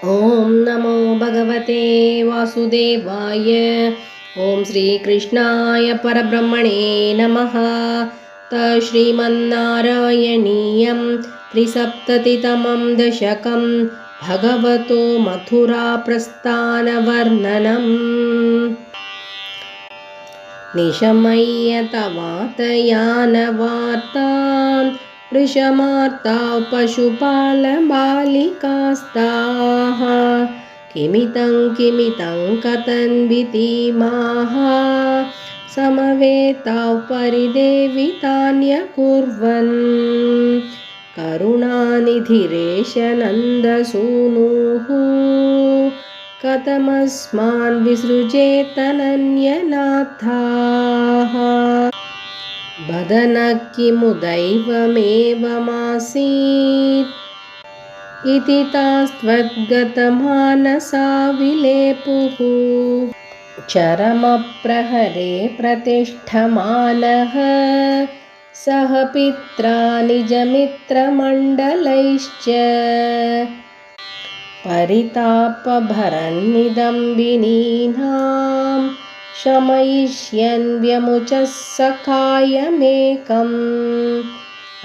ॐ नमो भगवते वासुदेवाय। ॐ श्रीकृष्णाय परब्रह्मणे नमः। श्रीमन्नारायणीयं त्रिसप्ततितमं दशकं भगवतो मथुराप्रस्थानवर्णनम्। निशमय्यतवातयानवार्तां वृषमार्ताः पशुपालबालिकास्ताः। किमितं कथन्वितीमाः समवेताः परिदेवितान्यकुर्वन्। करुणानिधिरेश नन्दसूनुः कथमस्मान् विसृजेतनन्यनाथाः। वदन किमु दैवमेवमासीत् इति तास्त्वद्गतमानसा विलेपुः। चरमप्रहरे प्रतिष्ठमानः सह पित्रा निजमित्रमण्डलैश्च। परितापभरन्निदम्बिनीनां शमयिष्यन् व्यमुचः सखायमेकम्।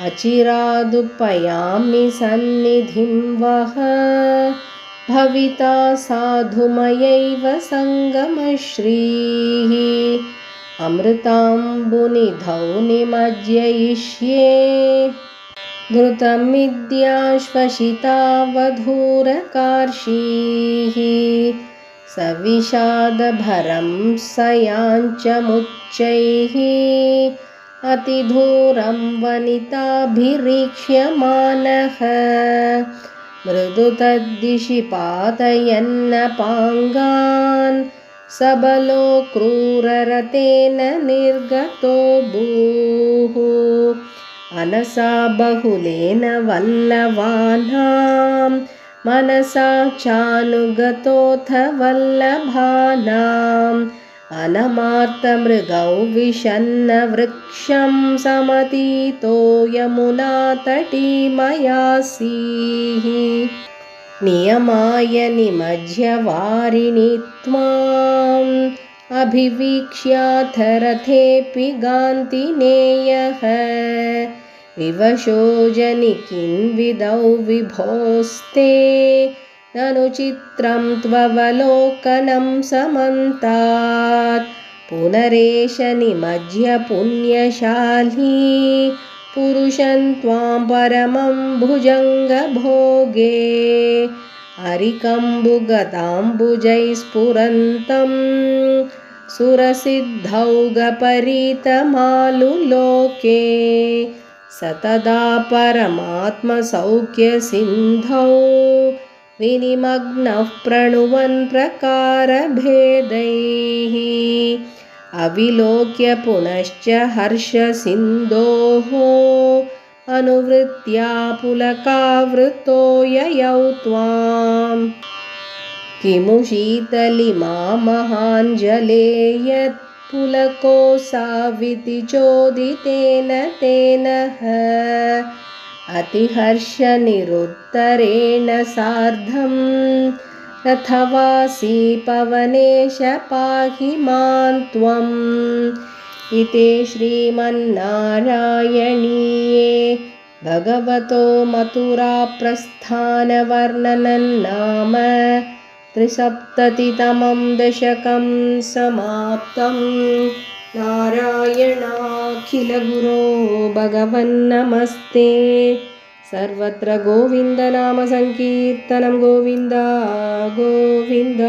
अचिरादुपयामि सन्निधिं वः भविता साधुमयैव सङ्गमश्रीः। अमृताम्बुनिधौ निमज्जयिष्ये घृतमिद्याश्वसितावधूरकार्षीः। सविषादभरं सयाञ्चमुच्चैः अतिधूरं वनिताभिरीक्ष्यमानः। मृदु तद्दिशि पातयन्नपाङ्गान् सबलो क्रूररतेन निर्गतो भूः। अनसा बहुलेन वल्लभानां मनसा चानुगतोऽथ वल्लभानाम्। अनमार्तमृगौ विषन्नवृक्षं समतीतो यमुनातटीमयासीः। नियमाय निमज्य वारिणि त्वाम् अभिवीक्ष्याथ रथेऽपि गान्तिनेयः। विवशो जनिकिन्विदौ विभोस्ते ननु चित्रं त्ववलोकनं समन्तात्। पुनरेष निमज्य पुण्यशाली पुरुषं त्वां परमं भुजङ्गभोगे। अरिकम्बुगताम्बुजैः स्फुरन्तं सुरसिद्धौगपरीतमालुलोके। सतदा परमात्मसौख्यसिन्धौ विनिमग्नः प्रणुवन् प्रकारभेदैः। अविलोक्य पुनश्च हर्षसिन्धोः अनुवृत्त्या पुलकावृतो ययौ त्वाम्। किमु शीतलिमा महाञ्जले यत् पुलकोऽसाविति चोदितेन तेनः। अतिहर्षनिरुत्तरेण सार्धं रथवासी पवनेश पाहि मां त्वम्। इति श्रीमन्नारायणीये भगवतो मथुराप्रस्थानवर्णनं नाम त्रिसप्ततितमं दशकं समाप्तं। नारायणाखिलगुरो भगवन्नमस्ते। सर्वत्र गोविन्दनामसङ्कीर्तनं गोविन्द गोविन्द।